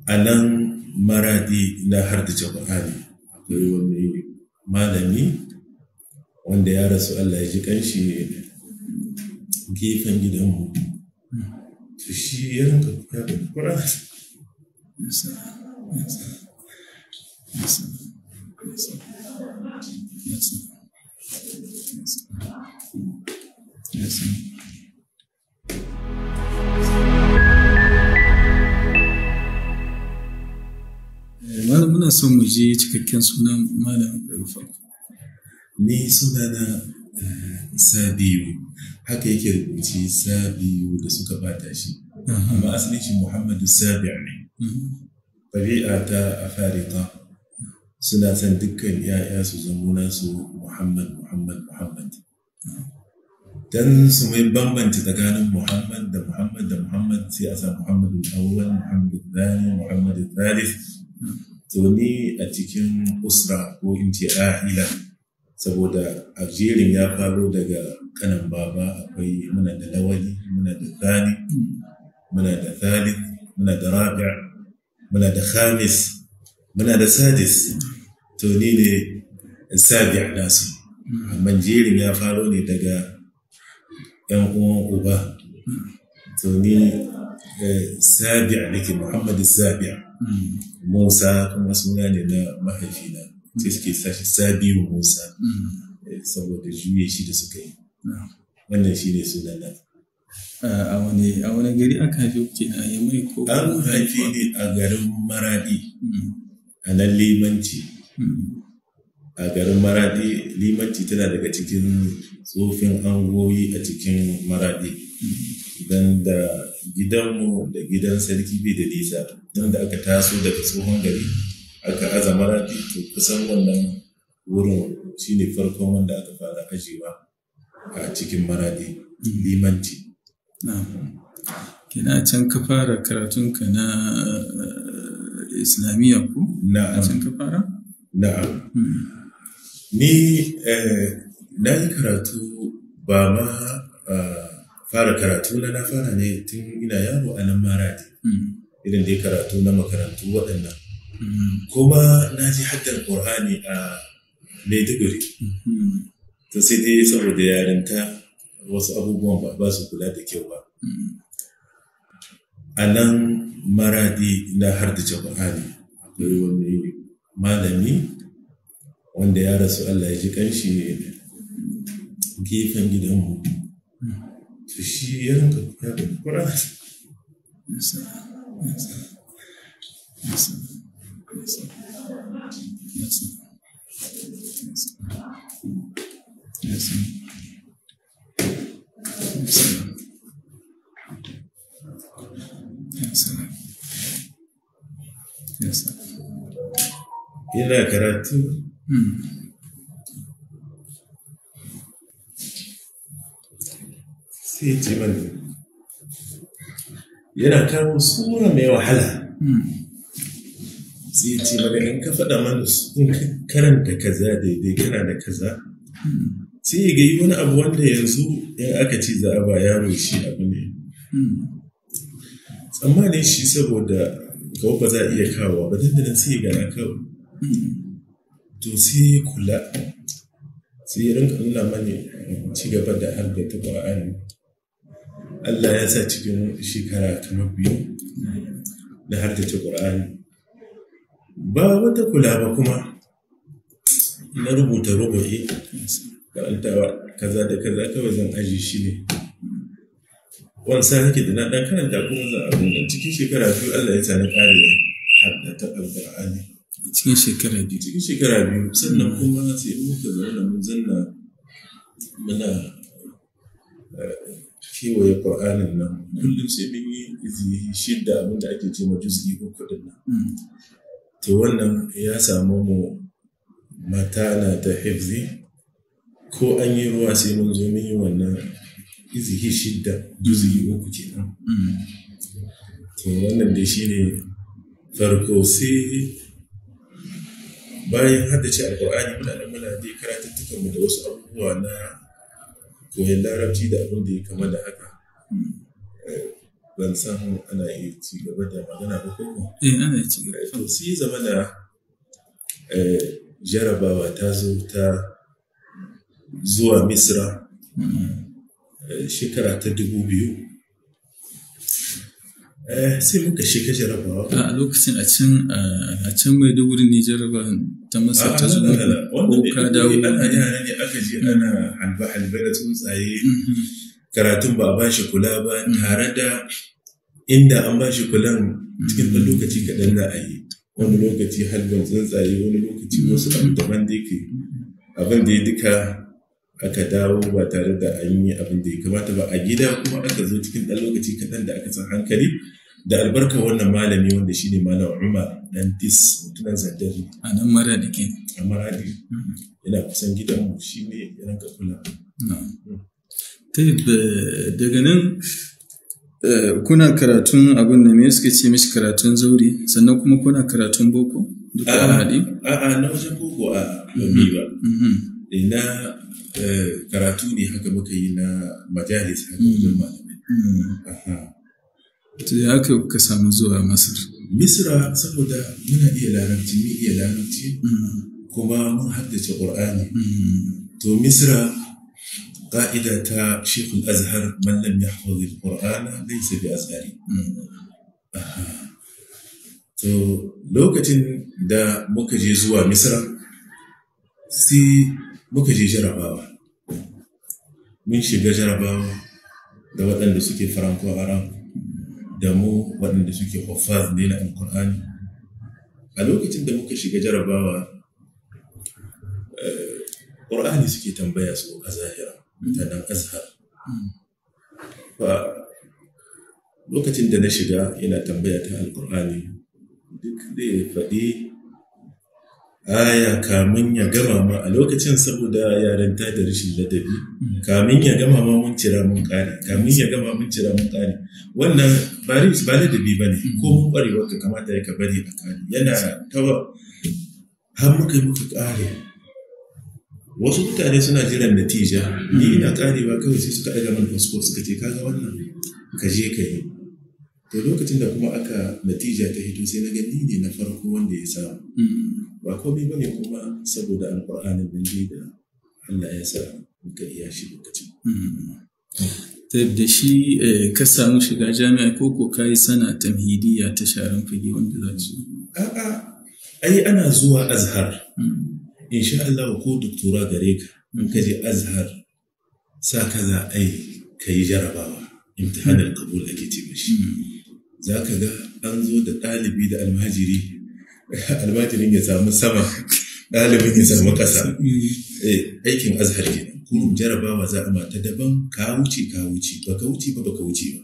a nan Maradi na hardace Qur'ani. Akwai wani malami wanda ya rasu, Allah ya ji kanshi, gefen gidanmu. To shi ya rinka koyar da Qur'ani. Muna son mu je cikakken sunan malam daga farko. Ni sunana Sabiu, haka yake rubuci Sabiu da suka bata shi, amma asalin shi Muhammadu Sabi'u ne. Ɗabi'a ta Afarika suna son dukkan ‘ya'ya su zamo nasu Muhammad. Dan su mai bambanci tsakanin Muhammad da Muhammad sai a sa Muhammadu Awwal, Muhammadu Thani, Muhammadu Thalith. To ni a cikin usra ko in ce a'ila, saboda a jerin ya faro daga kanan baba, akwai muna da Lawali, muna da Thani, muna da Thalith, muna da Rabi', muna da Khamis, muna da Sadis. To ni ne Sabi' nasu, amma jerin ya faro ne daga ‘yan uwan uba. To ni Sabi' nake, Muhammadu Sabi'. Musa kuma suna ne na mahaifina, sai suke sashi Sabiu Musa, saboda juye shi da suka yi. Wannan shi ne sunana. A wani gari aka haife ku kenan, a Yamai ko? An haife ni a garin Maradi, a nan Limanci. A garin Maradi, Limanci tana daga cikin tsofin angoyi a cikin Maradi. Dan da gidanmu da gidan sarki bai da nisa, don da aka taso daga tsohon gari aka aza Maradi, to kusan wannan wurin shine farkon wanda aka fara ajewa a cikin Maradi, Limanci. Kina can ka fara karatunka na Islamiyya ko? Na'am. Can ka fara? Na'am. Ni na yi karatu ba ma fara karatu na fara ne tun ina yaro a nan Maradi, irin dai karatu na makarantu waɗannan. Kuma na ji haddar Qur'ani a Maiduguri. To sai dai saboda yarinta wasu abubuwan ba su kula da kyau ba. A nan Maradi na hardace Qur'ani. Akwai wani malami wanda ya rasu, Allah ya ji kanshi, gefen gidanmu. To shi ya rinka koyar da Qur'ani. Yana karatu sai ce mani, yana kawo sura mai wahala, sai ce mani in ka faɗa mana in karanta kaza daidai kana da kaza, sai ya gayi wani abu wanda yanzu in aka ce za a ba yaro shi abu ne tsammanin shi, saboda kawai ba za a iya kawo ba, dandanan sai ya gana kawo. To sai kula, sai ya rinka nuna mani ci gaba da haddata Qur'ani. Allah ya sa cikin shekara kamar 2 da haddace Qur'ani, ba wata kula ba kuma na rubuta rubu'i karantawa kaza da kaza, kawai zan aji shi ne wansa nake da na ɗan karanta kuma za a abin nan. Cikin shekara 2 Allah ya sa na ƙare haddata Qur'ani. Cikin shekara 2? Cikin shekara 2. Sannan kuma sai muka zauna mun zanna muna kewaye Qur'anin nan kullum, sai mun yi izihi 6 abin da ake ce ma juz'i 3 din nan. To wannan ya samu mu mata na ta hifzi, ko an yi ruwa sai mun zo mun yi wannan izihi 6 juz'i 3 kenan. To wannan dai shine farko. Sai bayan haddace Alƙur'ani muna dai karatuttukan mu da wasu abubuwa na koyon larabci da abin da ya kama da haka. ban san ana iya ci gaba da magana ba ko ana ci gaba. to sai zama da jarabawa ta zo ta zuwa Misra shekara ta 2000 sai muka shiga jarabawa a lokacin a can Maiduguri ne jaraba ta Masar ta zo ko ka dawo ana yara ne aka je ana halbe da tsuntsaye karatun ba a ba shi kula ba tare da inda an ba shi kulan cikin ɗan lokaci kaɗan za a yi wani lokaci halbin tsuntsaye wani lokaci wasu abu daban da yake abin da ya duka aka dawo ba tare da an yi abin da ya kamata ba a gida kuma aka zo cikin ɗan lokaci kaɗan da aka san hankali da albarkar wannan malami wanda shi ne malam Umar dan Dis mutunan Zandari a nan Maradi ke a Maradi yana kusan gidanmu shi ne ya ranka kula daga nan kuna karatun abin da me suka ce mishi karatun zauri sannan kuma kuna karatun boko duka a haɗe? A'a na wajen boko a domin ba. Na karatu ne haka muka yi na majalis haka wajen malamai. To ya haka ka samu zuwa Masar? Misra saboda muna iya larabci kuma mun haddace Qur'ani. To Misra قائدة شيخ الأزهر من لم يحفظ القرآن ليس بأزهري. To lokacin da muka je zuwa Misra sai muka je jarabawa. Mun shiga jarabawa da waɗanda suke Faranko Arab da mu waɗanda suke Hufaz ne na Al-Qur'ani. A lokacin da muka shiga jarabawa Qur'ani suke tambaya su a zahira. Mutanen Azhar. Lokacin da na shiga yana tambaya ta Alƙur'ani duk da ya faɗi aya kamin ya gama ma a lokacin saboda yarinta da rashin ladabi kamin ya gama ma mun cira mun ƙare wannan ba ladabi ba ne ko mun ƙwarewa ka kamata ya ka bari a ƙare yana tawa har muka ƙare wasu mutane suna jiran natija ni ina karewa kawai sai suka ɗaga mana fasfo suka ce kaga wannan ka je ka yi to lokacin da kuma aka natija ta hito sai na gani ne na farko wanda ya samu ba komai bane kuma saboda alƙur'anin nan da Allah ya sa muka iya shi lokacin ta da shi ka samu shiga jami'a ko ka yi sana tamhidiyya ta sharan fage wanda za su a'a ai ana zuwa Azhar insha Allah ko doktora gare ka in ka je Azhar sa ka za a yi ka yi jarabawa imtihanar kabul ake ce mashi za ka ga an zo da ɗalibi da almajirin ya samu sama ɗalibin ya samu ƙasa aikin Azhar ke kuma jarabawa za a mata daban ka wuce ba ka wuce ba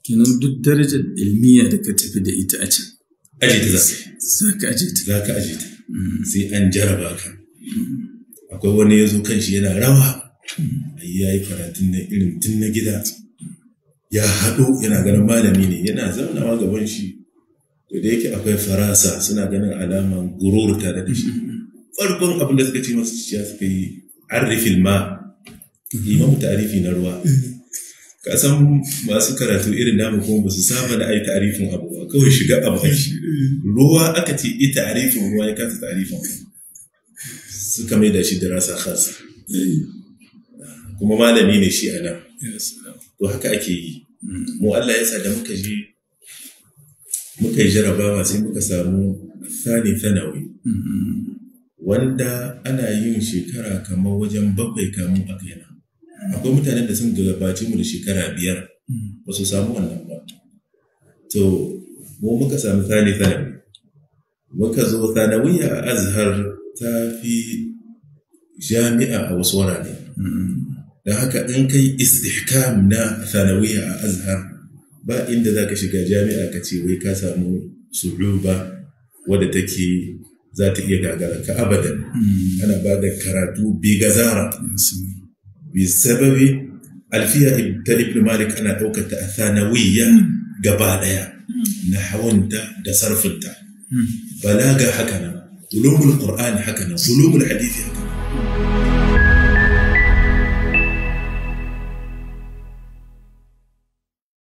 kenan duk darajar ilmiya da ka tafi da ita a can aje ta za ka aje ta sai an jaraba ka akwai wani ya zo kan shi yana rawa ya yi karatun na irin tun na gida ya haɗo yana ganin malami ne yana zaunawa gaban shi to da yake akwai farasa suna ganin alaman gurur tare da shi farkon abin da suka ce masu ciya suka yi arifil ma imamu tarifi na ruwa ka san masu karatu irin namu kuma ba su saba da ai tarifin abu ba kawai shiga abu a shi ruwa aka ce ita tarifin ruwa ya kasa tarifin suka mai da shi da rasa khasa kuma malami ne shi ana to haka ake yi mu Allah ya sa da muka yi jarabawa sai muka samu thanawi wanda ana yin shekara kamar wajen 7 kamun aka yana akwai mutanen da sun gabace mu da shekara 5 ba su samu wannan ba to mu muka samu thanawi muka zo thanawiyya a Azhar ta fi jami'a a wasu wurare don haka in kai istihkam na thanawiyya a Azhar ba inda za ka shiga jami'a ka ce wai ka samu su'uba wadda take za ta iya gagara ka abadan ana ba da karatu bi gazara bi sababi alfiya ta ibn malik ana ɗaukar ta a thanawiyya gaba ɗaya na hawanta da sarfinta balaga haka nan ulumul qur'ani haka nan ulumul hadisi haka nan